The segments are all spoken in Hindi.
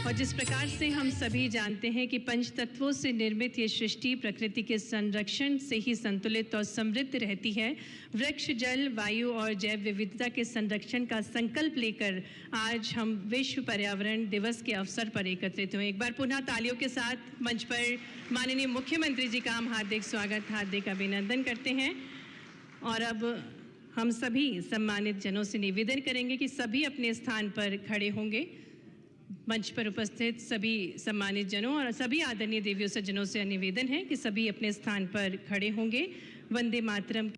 और जिस प्रकार से हम सभी जानते हैं कि पंच तत्वों से निर्मित ये सृष्टि प्रकृति के संरक्षण से ही संतुलित और समृद्ध रहती है, वृक्ष, जल, वायु और जैव विविधता के संरक्षण का संकल्प लेकर आज हम विश्व पर्यावरण दिवस के अवसर पर एकत्रित हुए। एक बार पुनः तालियों के साथ मंच पर माननीय मुख्यमंत्री जी का हम हार्दिक स्वागत, हार्दिक अभिनंदन करते हैं। और अब हम सभी सम्मानित जनों से निवेदन करेंगे कि सभी अपने स्थान पर खड़े होंगे। मंच पर उपस्थित सभी सम्मानित जनों और सभी आदरणीय देवियों सज्जनों से निवेदन है कि सभी अपने स्थान पर खड़े होंगे। वंदे मातरम।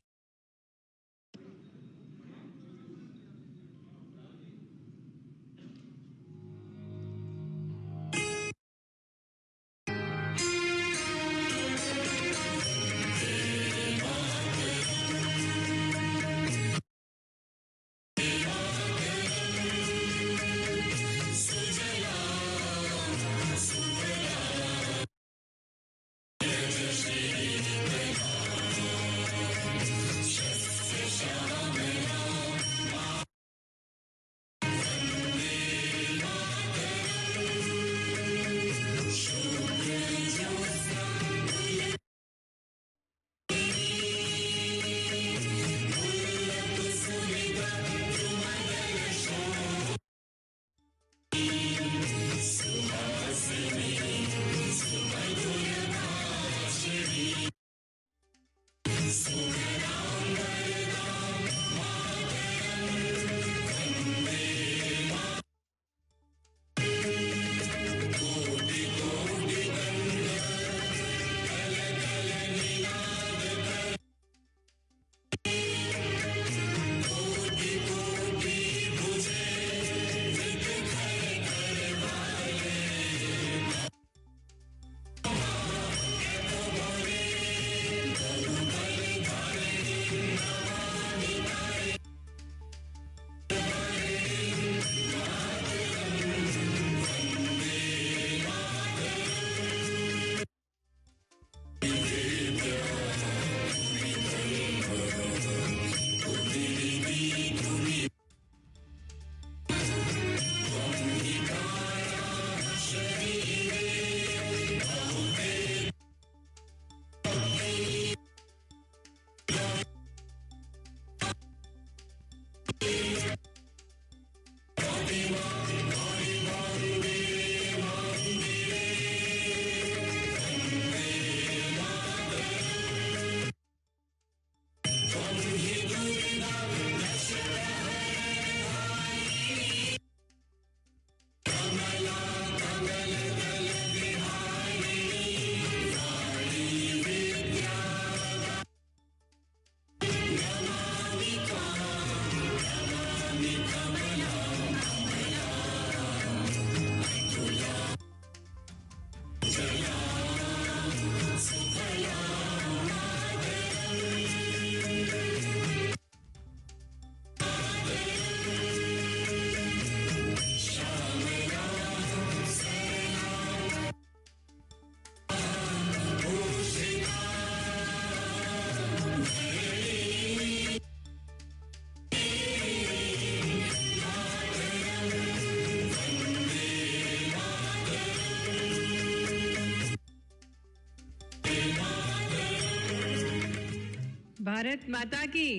भारत माता की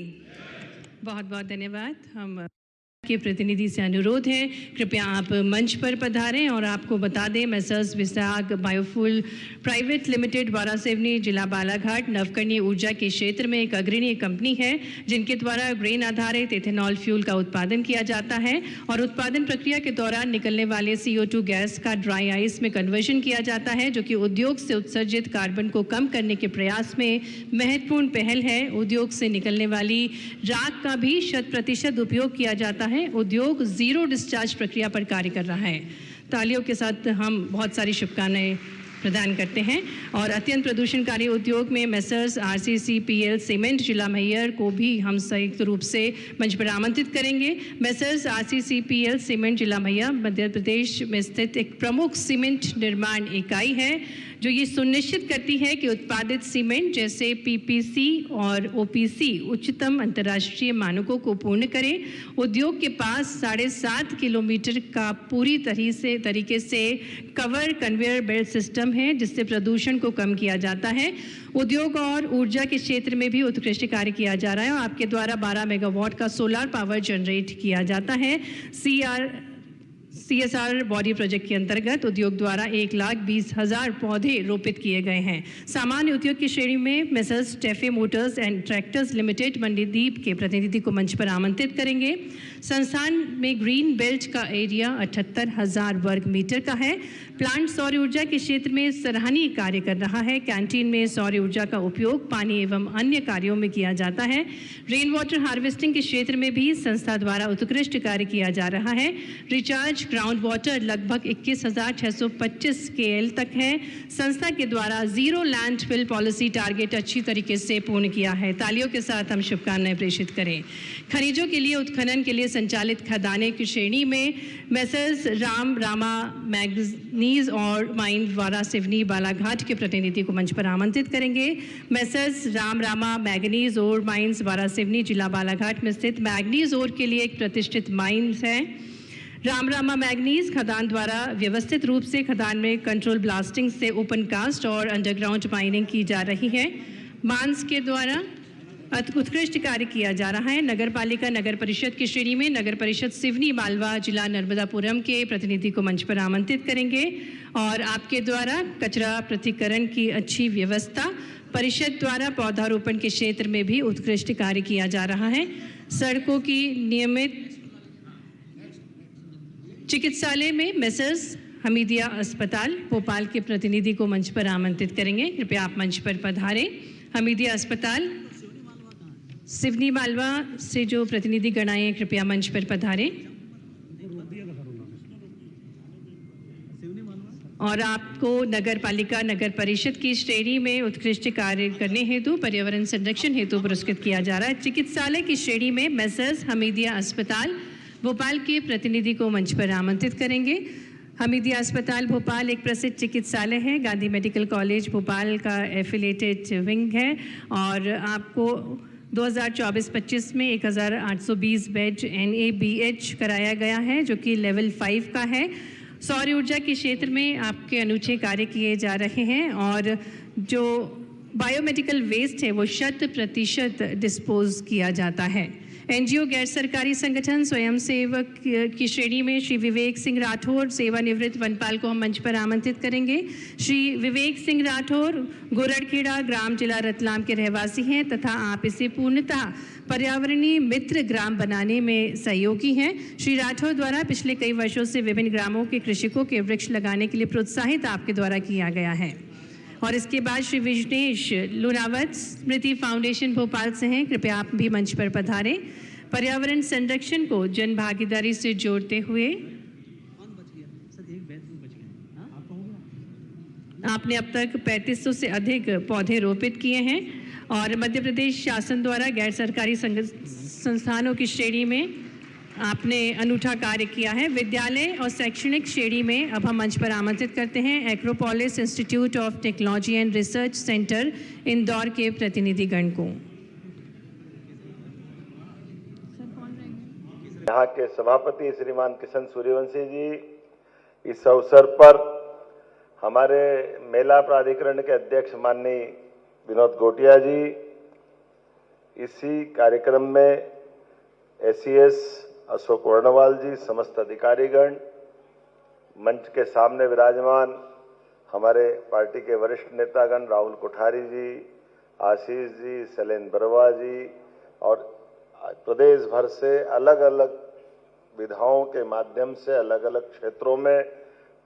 बहुत बहुत धन्यवाद। हम के प्रतिनिधि से अनुरोध है, कृपया आप मंच पर पधारें। और आपको बता दें, Messrs Vishakh biofuel private limited Waraseoni, जिला बालाघाट, नवकरणीय ऊर्जा के क्षेत्र में एक अग्रणी कंपनी है जिनके द्वारा ग्रेन आधारित इथेनॉल फ्यूल का उत्पादन किया जाता है और उत्पादन प्रक्रिया के दौरान निकलने वाले CO2 गैस का ड्राई आइस में कन्वर्जन किया जाता है, जो कि उद्योग से उत्सर्जित कार्बन को कम करने के प्रयास में महत्वपूर्ण पहल है। उद्योग से निकलने वाली राख का भी 100% उपयोग किया जाता है। उद्योग जीरो डिस्चार्ज प्रक्रिया पर कार्य कर रहा है। तालियों के साथ हम बहुत सारी शुभकामनाएं प्रदान करते हैं। और अत्यंत प्रदूषणकारी उद्योग में मेसर्स RCCPL सीमेंट जिला मैहर को भी हम संयुक्त रूप से मंच पर आमंत्रित करेंगे। मेसर्स RCCPL सीमेंट जिला मैहर मध्य प्रदेश में स्थित एक प्रमुख सीमेंट निर्माण इकाई है जो ये सुनिश्चित करती है कि उत्पादित सीमेंट जैसे PPC और OPC उच्चतम अंतर्राष्ट्रीय मानकों को पूर्ण करें। उद्योग के पास 7.5 किलोमीटर का पूरी तरीके से कवर कन्वेयर बेल्ट सिस्टम है जिससे प्रदूषण को कम किया जाता है। उद्योग और ऊर्जा के क्षेत्र में भी उत्कृष्ट कार्य किया जा रहा है और आपके द्वारा 12 मेगावाट का सोलर पावर जनरेट किया जाता है। CSR बॉडी प्रोजेक्ट के अंतर्गत उद्योग द्वारा 1,20,000 पौधे रोपित किए गए हैं। सामान्य उद्योग की श्रेणी में Messrs TAFE motors and tractors limited Mandideep के प्रतिनिधि को मंच पर आमंत्रित करेंगे। संस्थान में ग्रीन बेल्ट का एरिया 78,000 वर्ग मीटर का है। प्लांट सौर ऊर्जा के क्षेत्र में सराहनीय कार्य कर रहा है। कैंटीन में सौर ऊर्जा का उपयोग पानी एवं अन्य कार्यों में किया जाता है। रेन वाटर हार्वेस्टिंग के क्षेत्र में भी संस्था द्वारा उत्कृष्ट कार्य किया जा रहा है। रिचार्ज ग्राउंड वाटर लगभग 21,625 KL तक है। संस्था के द्वारा जीरो लैंडफिल पॉलिसी टारगेट अच्छी तरीके से पूर्ण किया है। तालियों के साथ हम शुभकामनाएं प्रेषित करें। खनिजों के लिए उत्खनन के लिए संचालित खदानें की श्रेणी में मेसर्स रामा मैग्नीज और माइन वारा सिवनी बालाघाट के प्रतिनिधि को मंच पर आमंत्रित करेंगे। मेसर्स रामा मैग्नीज और माइंस वारा सिवनी जिला बालाघाट में स्थित मैग्नीज ओर के लिए एक प्रतिष्ठित माइंस है। रामा मैग्नीज खदान द्वारा व्यवस्थित रूप से खदान में कंट्रोल ब्लास्टिंग से ओपन कास्ट और अंडरग्राउंड माइनिंग की जा रही है। मांस के द्वारा उत्कृष्ट कार्य किया जा रहा है। नगर पालिका नगर परिषद की श्रेणी में नगर परिषद सिवनी मालवा जिला नर्मदापुरम के प्रतिनिधि को मंच पर आमंत्रित करेंगे और आपके द्वारा कचरा पृथक्करण की अच्छी व्यवस्था, परिषद द्वारा पौधारोपण के क्षेत्र में भी उत्कृष्ट कार्य किया जा रहा है। सड़कों की नियमित चिकित्सालय में मेसर्स हमीदिया अस्पताल भोपाल के प्रतिनिधि को मंच पर आमंत्रित करेंगे। कृपया आप मंच पर पधारें। हमीदिया अस्पताल सिवनी मालवा से जो प्रतिनिधि गण आए हैं कृपया मंच पर पधारें। और आपको नगर पालिका नगर परिषद की श्रेणी में उत्कृष्ट कार्य करने हेतु पर्यावरण संरक्षण हेतु पुरस्कृत किया जा रहा है। चिकित्सालय की श्रेणी में मेसर्स हमीदिया अस्पताल भोपाल के प्रतिनिधि को मंच पर आमंत्रित करेंगे। हमीदिया अस्पताल भोपाल एक प्रसिद्ध चिकित्सालय है। गांधी मेडिकल कॉलेज भोपाल का एफिलेटेड विंग है और आपको 2024-25 में 1,820 बेड NABH कराया गया है जो कि लेवल 5 का है। सौर ऊर्जा के क्षेत्र में आपके अनूठे कार्य किए जा रहे हैं और जो बायोमेडिकल वेस्ट है वो 100% डिस्पोज किया जाता है। NGO गैर सरकारी संगठन स्वयंसेवक की श्रेणी में श्री विवेक सिंह राठौर सेवानिवृत्त वनपाल को हम मंच पर आमंत्रित करेंगे। श्री विवेक सिंह राठौर गोरड़खेड़ा ग्राम जिला रतलाम के रहवासी हैं तथा आप इसे पूर्णतः पर्यावरणीय मित्र ग्राम बनाने में सहयोगी हैं। श्री राठौर द्वारा पिछले कई वर्षों से विभिन्न ग्रामों के कृषकों के वृक्ष लगाने के लिए प्रोत्साहित आपके द्वारा किया गया है। और इसके बाद श्री विजनेश लुनावत स्मृति फाउंडेशन भोपाल से हैं। कृपया आप भी मंच पर पधारें। पर्यावरण संरक्षण को जन भागीदारी से जोड़ते हुए आपने अब तक 3500 से अधिक पौधे रोपित किए हैं और मध्य प्रदेश शासन द्वारा गैर सरकारी संस्थानों की श्रेणी में आपने अनूठा कार्य किया है। विद्यालय और शैक्षणिक श्रेणी में अब हम मंच पर आमंत्रित करते हैं Acropolis institute of technology and research centre Indore के प्रतिनिधिगण को। यहाँ के सभापति श्रीमान किशन सूर्यवंशी जी, इस अवसर पर हमारे मेला प्राधिकरण के अध्यक्ष माननीय विनोद गोटिया जी, इसी कार्यक्रम में SES अशोक वर्णवाल जी, समस्त अधिकारीगण, मंच के सामने विराजमान हमारे पार्टी के वरिष्ठ नेतागण राहुल कोठारी जी, आशीष जी, शैलेंद्र बरवा जी और प्रदेश भर से अलग अलग विधाओं के माध्यम से अलग अलग क्षेत्रों में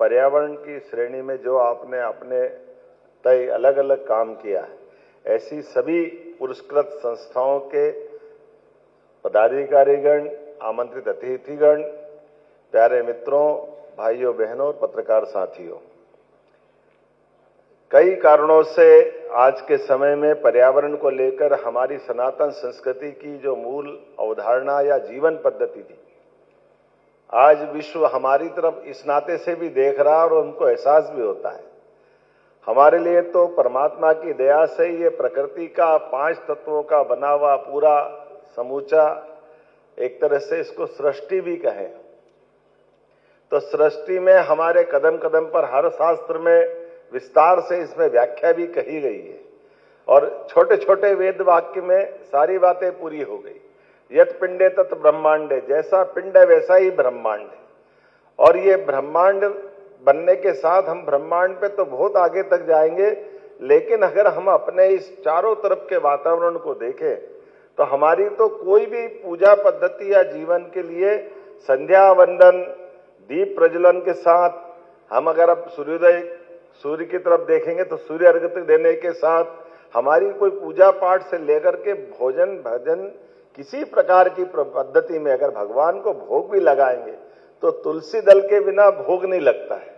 पर्यावरण की श्रेणी में जो आपने अपने तय अलग अलग काम किया है, ऐसी सभी पुरस्कृत संस्थाओं के पदाधिकारीगण, आमंत्रित अतिथिगण, प्यारे मित्रों, भाइयों बहनों और पत्रकार साथियों, कई कारणों से आज के समय में पर्यावरण को लेकर हमारी सनातन संस्कृति की जो मूल अवधारणा या जीवन पद्धति थी, आज विश्व हमारी तरफ इस नाते से भी देख रहा है और उनको एहसास भी होता है। हमारे लिए तो परमात्मा की दया से ये प्रकृति का 5 तत्वों का बना हुआ पूरा समूचा, एक तरह से इसको सृष्टि भी कहें, तो सृष्टि में हमारे कदम कदम पर हर शास्त्र में विस्तार से इसमें व्याख्या भी कही गई है और छोटे छोटे वेद वाक्य में सारी बातें पूरी हो गई। यत पिंडे तत् ब्रह्मांडे, जैसा पिंड है वैसा ही ब्रह्मांड है। और ये ब्रह्मांड बनने के साथ हम ब्रह्मांड पे तो बहुत आगे तक जाएंगे, लेकिन अगर हम अपने इस चारों तरफ के वातावरण को देखें तो हमारी तो कोई भी पूजा पद्धति या जीवन के लिए संध्या वंदन, दीप प्रज्वलन के साथ, हम अगर अब सूर्य की तरफ देखेंगे तो सूर्य अर्घ्य देने के साथ हमारी कोई पूजा पाठ से लेकर के भोजन भजन किसी प्रकार की पद्धति में अगर भगवान को भोग भी लगाएंगे तो तुलसी दल के बिना भोग नहीं लगता है।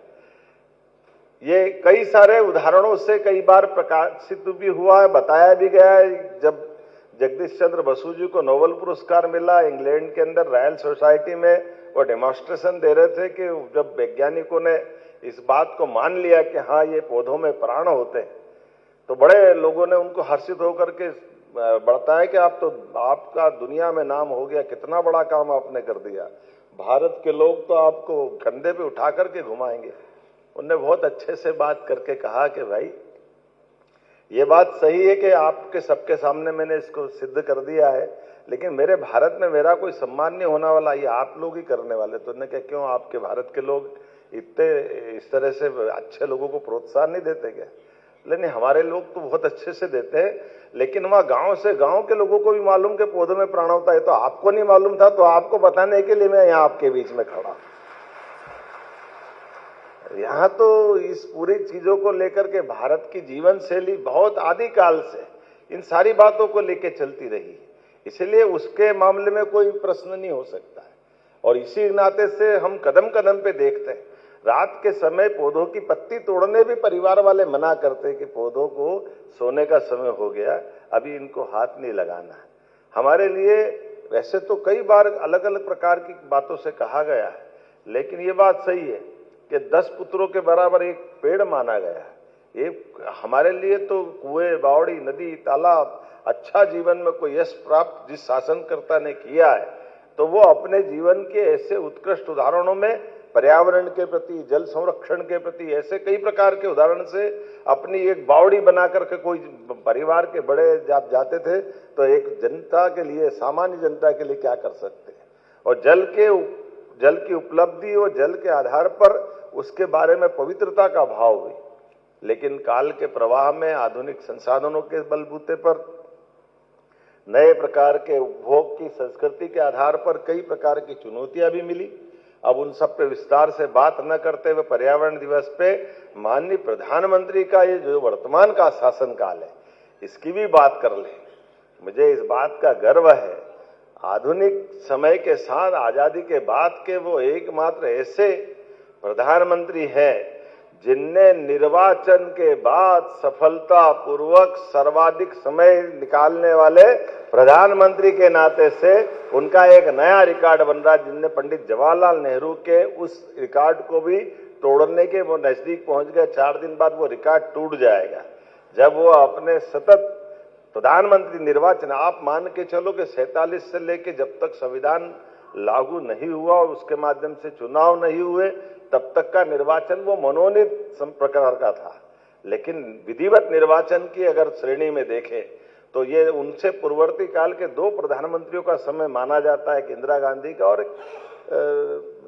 ये कई सारे उदाहरणों से कई बार प्रकाशित भी हुआ है, बताया भी गया है। जब जगदीश चंद्र बसु जी को नोबेल पुरस्कार मिला, इंग्लैंड के अंदर रॉयल सोसाइटी में वो डेमोन्स्ट्रेशन दे रहे थे कि जब वैज्ञानिकों ने इस बात को मान लिया कि हाँ ये पौधों में प्राण होते हैं, तो बड़े लोगों ने उनको हर्षित होकर के बताया कि आपका दुनिया में नाम हो गया, कितना बड़ा काम आपने कर दिया, भारत के लोग तो आपको कंधे पे उठा करके घुमाएंगे। उनने बहुत अच्छे से बात करके कहा कि भाई ये बात सही है कि आपके सबके सामने मैंने इसको सिद्ध कर दिया है, लेकिन मेरे भारत में मेरा कोई सम्मान नहीं होने वाला, ये आप लोग ही करने वाले। तो उन्होंने कहा क्यों, आपके भारत के लोग इतने इस तरह से अच्छे लोगों को प्रोत्साहन नहीं देते क्या? लेकिन हमारे लोग तो बहुत अच्छे से देते हैं, लेकिन वहां गांव के लोगों को भी मालूम कि पौधों में प्राण होता है, तो आपको नहीं मालूम था, तो आपको बताने के लिए मैं यहाँ आपके बीच में खड़ा। यहाँ तो इस पूरी चीजों को लेकर के भारत की जीवन शैली बहुत आदिकाल से इन सारी बातों को लेकर चलती रही, इसलिए उसके मामले में कोई प्रश्न नहीं हो सकता है। और इसी नाते से हम कदम कदम पे देखते हैं, रात के समय पौधों की पत्ती तोड़ने भी परिवार वाले मना करते कि पौधों को सोने का समय हो गया, अभी इनको हाथ नहीं लगाना है। हमारे लिए वैसे तो कई बार अलग अलग प्रकार की बातों से कहा गया है, लेकिन ये बात सही है कि 10 पुत्रों के बराबर एक पेड़ माना गया है। ये हमारे लिए तो कुएं, बावड़ी, नदी, तालाब, अच्छा जीवन में कोई यश प्राप्त जिस शासनकर्ता ने किया है, तो वो अपने जीवन के ऐसे उत्कृष्ट उदाहरणों में पर्यावरण के प्रति, जल संरक्षण के प्रति, ऐसे कई प्रकार के उदाहरण से अपनी एक बावड़ी बना करके कोई परिवार के बड़े जब जाते थे तो एक जनता के लिए, सामान्य जनता के लिए क्या कर सकते हैं। और जल की उपलब्धि और जल के आधार पर उसके बारे में पवित्रता का भाव हुई, लेकिन काल के प्रवाह में आधुनिक संसाधनों के बलबूते पर, नए प्रकार के उपभोग की संस्कृति के आधार पर कई प्रकार की चुनौतियां भी मिली। अब उन सब पे विस्तार से बात न करते हुए पर्यावरण दिवस पे माननीय प्रधानमंत्री का ये जो वर्तमान का शासन काल है, इसकी भी बात कर ले। मुझे इस बात का गर्व है, आधुनिक समय के साथ आजादी के बाद के वो एकमात्र ऐसे प्रधानमंत्री हैं जिनने निर्वाचन के बाद सफलतापूर्वक सर्वाधिक समय निकालने वाले प्रधानमंत्री के नाते से उनका एक नया रिकॉर्ड बन रहा है, जिनने पंडित जवाहरलाल नेहरू के उस रिकॉर्ड को भी तोड़ने के वो नजदीक पहुंच गए। 4 दिन बाद वो रिकॉर्ड टूट जाएगा जब वो अपने सतत प्रधानमंत्री निर्वाचन, आप मान के चलो कि 47 से लेके जब तक संविधान लागू नहीं हुआ और उसके माध्यम से चुनाव नहीं हुए, तब तक का निर्वाचन वो मनोनीत प्रकार का था। लेकिन विधिवत निर्वाचन की अगर श्रेणी में देखें तो ये उनसे पूर्ववर्ती काल के 2 प्रधानमंत्रियों का समय माना जाता है, इंदिरा गांधी का और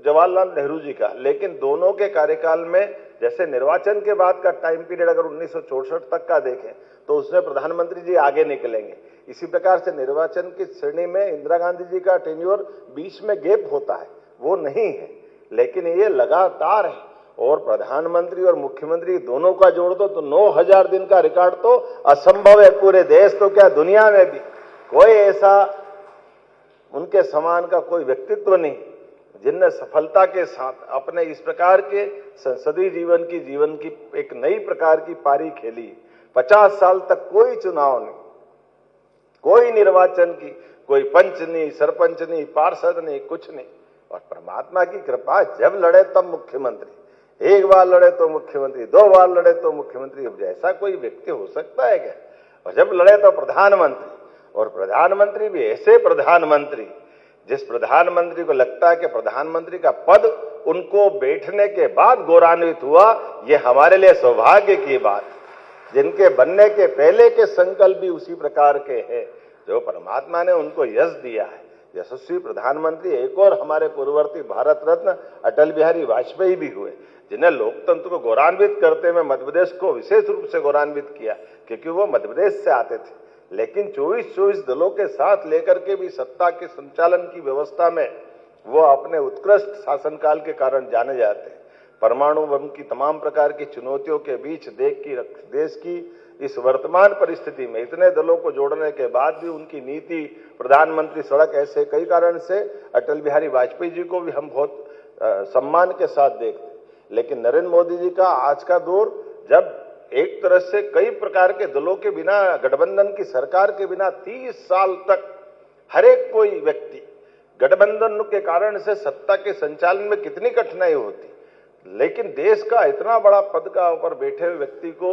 जवाहरलाल नेहरू जी का। लेकिन दोनों के कार्यकाल में, जैसे निर्वाचन के बाद का टाइम पीरियड अगर 1964 तक का देखें तो उसमें प्रधानमंत्री जी आगे निकलेंगे। इसी प्रकार से निर्वाचन की श्रेणी में इंदिरा गांधी जी का टेन्योर बीच में गैप होता है, वो नहीं है, लेकिन ये लगातार है। और प्रधानमंत्री और मुख्यमंत्री दोनों का जोड़ दो तो 9000 दिन का रिकॉर्ड तो असंभव है पूरे देश, तो क्या दुनिया में भी कोई ऐसा उनके समान का कोई व्यक्तित्व नहीं जिनने सफलता के साथ अपने इस प्रकार के संसदीय जीवन की एक नई प्रकार की पारी खेली। 50 साल तक कोई चुनाव नहीं, कोई निर्वाचन की, कोई पंच नहीं, सरपंच नहीं, पार्षद नहीं, कुछ नहीं। और परमात्मा की कृपा, जब लड़े तब मुख्यमंत्री, एक बार लड़े तो मुख्यमंत्री, 2 बार लड़े तो मुख्यमंत्री। अब जैसा कोई व्यक्ति हो सकता है क्या? और जब लड़े तो प्रधानमंत्री, और प्रधानमंत्री भी ऐसे प्रधानमंत्री जिस प्रधानमंत्री को लगता है कि प्रधानमंत्री का पद उनको बैठने के बाद गौरवान्वित हुआ। ये हमारे लिए सौभाग्य की बात, जिनके बनने के पहले के संकल्प भी उसी प्रकार के हैं, जो परमात्मा ने उनको यश दिया है। यशस्वी प्रधानमंत्री एक और हमारे पूर्ववर्ती भारत रत्न अटल बिहारी वाजपेयी भी हुए, जिन्हें लोकतंत्र को गौरवान्वित करते हुए मध्य प्रदेश को विशेष रूप से गौरवान्वित किया, क्योंकि वो मध्य प्रदेश से आते थे। लेकिन 24 दलों के साथ लेकर के भी सत्ता के संचालन की व्यवस्था में वो अपने उत्कृष्ट शासनकाल के कारण जाने जाते हैं। परमाणु बम की तमाम प्रकार की चुनौतियों के बीच देश की इस वर्तमान परिस्थिति में इतने दलों को जोड़ने के बाद भी उनकी नीति, प्रधानमंत्री सड़क, ऐसे कई कारण से अटल बिहारी वाजपेयी जी को भी हम बहुत सम्मान के साथ देखते हैं। लेकिन नरेंद्र मोदी जी का आज का दौर, जब एक तरह से कई प्रकार के दलों के बिना, गठबंधन की सरकार के बिना 30 साल तक हर एक कोई व्यक्ति गठबंधन के कारण से सत्ता के संचालन में कितनी कठिनाई होती, लेकिन देश का इतना बड़ा पद का ऊपर बैठे हुए व्यक्ति को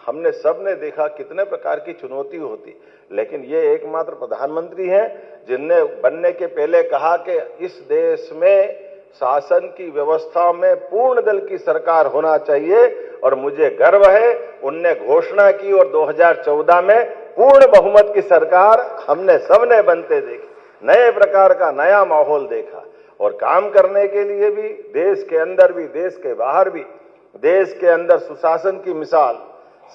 हमने सबने देखा कितने प्रकार की चुनौती होती। लेकिन ये एकमात्र प्रधानमंत्री हैं जिनने बनने के पहले कहा कि इस देश में शासन की व्यवस्था में पूर्ण दल की सरकार होना चाहिए, और मुझे गर्व है उनने घोषणा की और 2014 में पूर्ण बहुमत की सरकार हमने सबने बनते देखी। नए प्रकार का नया माहौल देखा, और काम करने के लिए भी देश के अंदर भी, देश के बाहर भी, देश के अंदर सुशासन की मिसाल,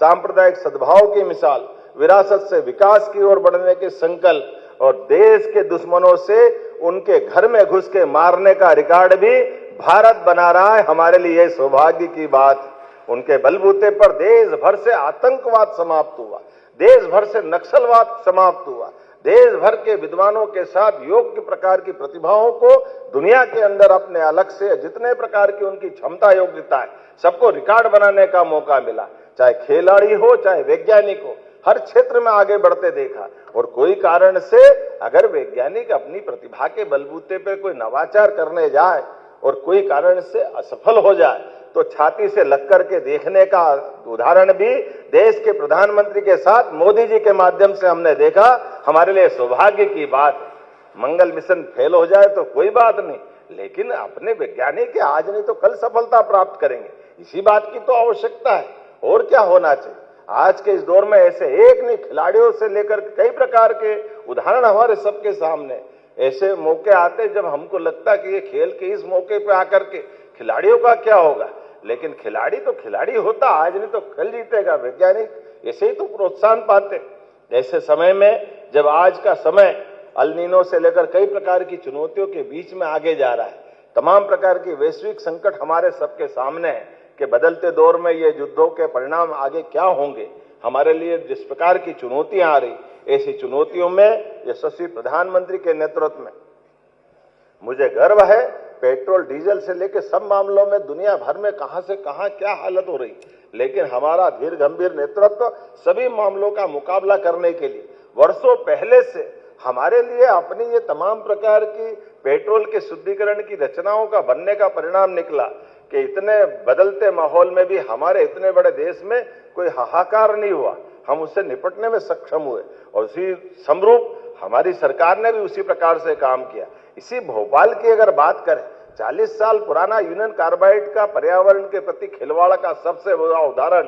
सांप्रदायिक सद्भाव की मिसाल, विरासत से विकास की ओर बढ़ने के संकल्प, और देश के दुश्मनों से उनके घर में घुस के मारने का रिकॉर्ड भी भारत बना रहा है। हमारे लिए सौभाग्य की बात, उनके बलबूते पर देश भर से आतंकवाद समाप्त हुआ, देश भर से नक्सलवाद समाप्त हुआ, देश भर के विद्वानों के साथ योग्य प्रकार की प्रतिभाओं को दुनिया के अंदर अपने अलग से जितने प्रकार की उनकी क्षमता, योग्यता है, सबको रिकॉर्ड बनाने का मौका मिला। चाहे खिलाड़ी हो, चाहे वैज्ञानिक हो, हर क्षेत्र में आगे बढ़ते देखा। और कोई कारण से अगर वैज्ञानिक अपनी प्रतिभा के बलबूते पर कोई नवाचार करने जाए और कोई कारण से असफल हो जाए, तो छाती से लग करके देखने का उदाहरण भी देश के प्रधानमंत्री के साथ मोदी जी के माध्यम से हमने देखा। हमारे लिए सौभाग्य की बात है। मंगल मिशन फेल हो जाए तो कोई बात नहीं, लेकिन अपने वैज्ञानिक आज नहीं तो कल सफलता प्राप्त करेंगे, इसी बात की तो आवश्यकता है। और क्या होना चाहिए आज के इस दौर में? ऐसे एक नहीं, खिलाड़ियों से लेकर कई प्रकार के उदाहरण हमारे सबके सामने। ऐसे मौके आते जब हमको लगता कि ये खेल के इस मौके पे आकर के खिलाड़ियों का क्या होगा, लेकिन खिलाड़ी तो खिलाड़ी होता, आज नहीं तो कल जीतेगा। वैज्ञानिक ऐसे ही तो प्रोत्साहन पाते। ऐसे समय में जब आज का समय अल नीनो से लेकर कई प्रकार की चुनौतियों के बीच में आगे जा रहा है, तमाम प्रकार की वैश्विक संकट हमारे सबके सामने है कि बदलते दौर में ये युद्धों के परिणाम आगे क्या होंगे, हमारे लिए जिस प्रकार की चुनौतियां आ रही, ऐसी चुनौतियों में यशस्वी प्रधानमंत्री के नेतृत्व में मुझे गर्व है। पेट्रोल डीजल से लेकर सब मामलों में दुनिया भर में कहां से कहां क्या हालत हो रही, लेकिन हमारा धीर गंभीर नेतृत्व सभी मामलों का मुकाबला करने के लिए वर्षों पहले से हमारे लिए अपनी ये तमाम प्रकार की पेट्रोल के शुद्धिकरण की रचनाओं का बनने का परिणाम निकला कि इतने बदलते माहौल में भी हमारे इतने बड़े देश में कोई हाहाकार नहीं हुआ, हम उससे निपटने में सक्षम हुए। और उसी समरूप हमारी सरकार ने भी उसी प्रकार से काम किया। इसी भोपाल की अगर बात करें, 40 साल पुराना यूनियन कार्बाइड का पर्यावरण के प्रति खिलवाड़ का सबसे बड़ा उदाहरण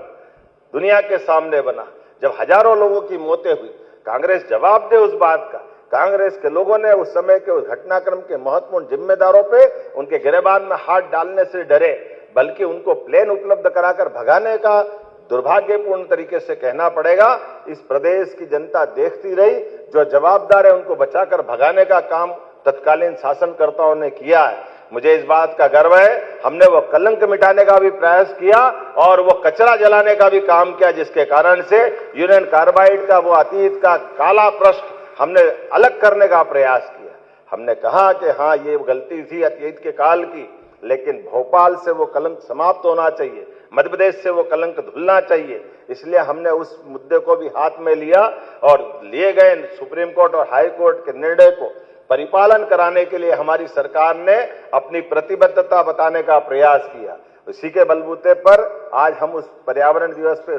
दुनिया के सामने बना। जब हजारों लोगों की मौतें हुई, कांग्रेस जवाब दे उस बात का। कांग्रेस के लोगों ने उस समय के उस घटनाक्रम के महत्वपूर्ण जिम्मेदारों पे उनके गिरेबान में हाथ डालने से डरे, बल्कि उनको प्लेन उपलब्ध कराकर भगाने का दुर्भाग्यपूर्ण तरीके से कहना पड़ेगा। इस प्रदेश की जनता देखती रही, जो जवाबदार है उनको बचाकर भगाने का काम तत्कालीन शासनकर्ताओं ने किया है। मुझे इस बात का गर्व है, हमने वो कलंक मिटाने का भी प्रयास किया और वो कचरा जलाने का भी काम किया, जिसके कारण से यूनियन कार्बाइड का वो अतीत का काला पृष्ठ हमने अलग करने का प्रयास किया। हमने कहा कि हाँ ये गलती थी अतीत के काल की, लेकिन भोपाल से वो कलंक समाप्त होना चाहिए, मध्य प्रदेश से वो कलंक धुलना चाहिए। इसलिए हमने उस मुद्दे को भी हाथ में लिया और लिए गए सुप्रीम कोर्ट और हाई कोर्ट के निर्णय को परिपालन कराने के लिए हमारी सरकार ने अपनी प्रतिबद्धता बताने का प्रयास किया। इसी के बलबूते पर आज हम उस पर्यावरण दिवस पे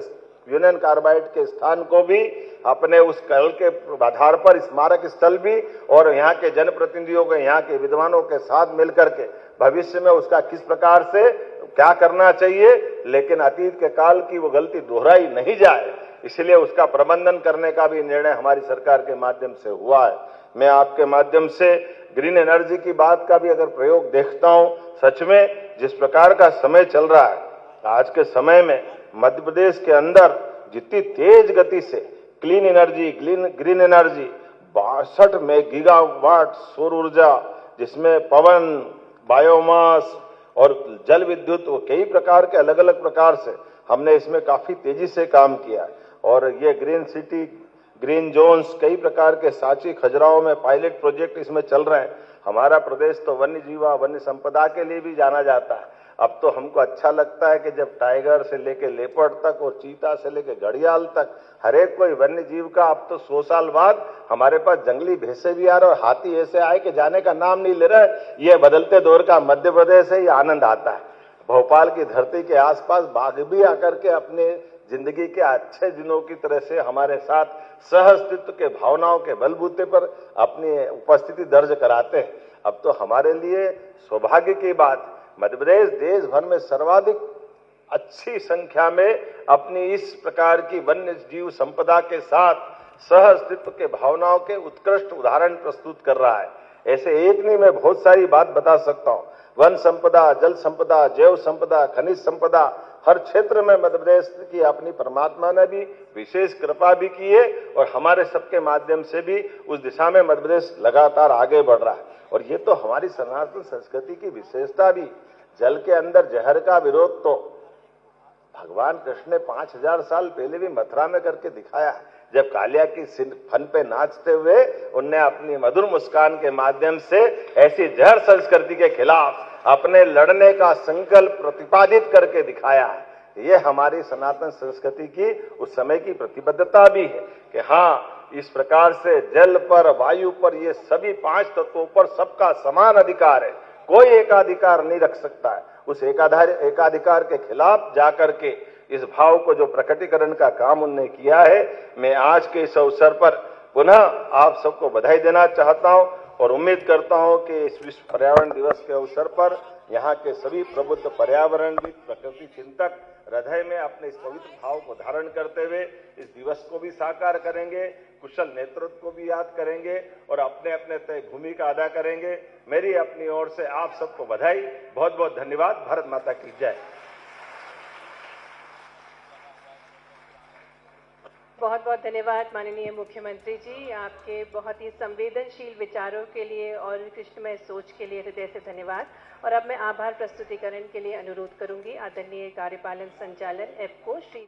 यूनियन कार्बाइड के स्थान को भी अपने उस कल के आधार पर स्मारक स्थल भी और यहाँ के जनप्रतिनिधियों के, यहाँ के विद्वानों के साथ मिलकर के भविष्य में उसका किस प्रकार से क्या करना चाहिए, लेकिन अतीत के काल की वो गलती दोहराई नहीं जाए, इसलिए उसका प्रबंधन करने का भी निर्णय हमारी सरकार के माध्यम से हुआ है। मैं आपके माध्यम से ग्रीन एनर्जी की बात का भी अगर प्रयोग देखता हूं, सच में जिस प्रकार का समय चल रहा है, आज के समय में मध्य प्रदेश के अंदर जितनी तेज गति से क्लीन एनर्जी, ग्रीन एनर्जी 62 में गीगावाट सौर ऊर्जा, जिसमें पवन, बायोमास और जल विद्युत, वो कई प्रकार के अलग अलग प्रकार से हमने इसमें काफी तेजी से काम किया है। और ये ग्रीन सिटी, ग्रीन जोन्स, कई प्रकार के सांची, खजुराहो में पायलट प्रोजेक्ट इसमें चल रहे हैं। हमारा प्रदेश तो वन्य जीवा, वन्य संपदा के लिए भी जाना जाता है। अब तो हमको अच्छा लगता है कि जब टाइगर से लेके लेपर्ड तक और चीता से लेके घड़ियाल तक हर एक कोई वन्य जीव का, अब तो 100 साल बाद हमारे पास जंगली भैंसे भी आ रहे और हाथी ऐसे आए कि जाने का नाम नहीं ले रहे। ये बदलते दौर का मध्य प्रदेश है, ये आनंद आता है। भोपाल की धरती के आसपास बाघ भी आकर के अपने जिंदगी के अच्छे दिनों की तरह से हमारे साथ सह अस्तित्व के भावनाओं के बलबूते पर अपनी उपस्थिति दर्ज कराते हैं। अब तो हमारे लिए सौभाग्य की बात, मध्य प्रदेश देश भर में सर्वाधिक अच्छी संख्या में अपनी इस प्रकार की वन्य जीव संपदा के साथ सह अस्तित्व के भावनाओं के उत्कृष्ट उदाहरण प्रस्तुत कर रहा है। ऐसे एक नहीं, मैं बहुत सारी बात बता सकता हूँ। वन संपदा, जल संपदा, जैव संपदा, खनिज संपदा, हर क्षेत्र में मध्य प्रदेश की अपनी परमात्मा ने भी विशेष कृपा भी की है और हमारे सबके माध्यम से भी उस दिशा में मध्य प्रदेश लगातार आगे बढ़ रहा है। और ये तो हमारी सनातन संस्कृति की विशेषता भी, जल के अंदर जहर का विरोध तो भगवान कृष्ण ने 5000 साल पहले भी मथुरा में करके दिखाया। जब कालिया की फन पे नाचते हुए उनने अपनी मधुर मुस्कान के माध्यम से ऐसी जहर संस्कृति के खिलाफ अपने लड़ने का संकल्प प्रतिपादित करके दिखाया है। ये हमारी सनातन संस्कृति की उस समय की प्रतिबद्धता भी है कि हाँ, इस प्रकार से जल पर, वायु पर, ये सभी 5 तत्वों पर सबका समान अधिकार है, कोई एकाधिकार नहीं रख सकता है। उस एकाधिकार के खिलाफ जाकर के इस भाव को जो प्रकटीकरण का काम उन्होंने किया है, मैं आज के इस अवसर पर पुनः आप सबको बधाई देना चाहता हूं और उम्मीद करता हूं कि इस विश्व पर्यावरण दिवस के अवसर पर यहाँ के सभी प्रबुद्ध पर्यावरणविद, प्रकृति चिंतक हृदय में अपने इस पवित्र भाव को धारण करते हुए इस दिवस को भी साकार करेंगे, कुशल नेतृत्व को भी याद करेंगे और अपने अपने तय भूमिका अदा करेंगे। मेरी अपनी ओर से आप सबको बधाई, बहुत बहुत धन्यवाद। भारत माता की जय। बहुत बहुत धन्यवाद माननीय मुख्यमंत्री जी, आपके बहुत ही संवेदनशील विचारों के लिए और कृष्णमय सोच के लिए हृदय से धन्यवाद। और अब मैं आभार प्रस्तुतिकरण के लिए अनुरोध करूंगी आदरणीय कार्यपालन संचालक एफको श्री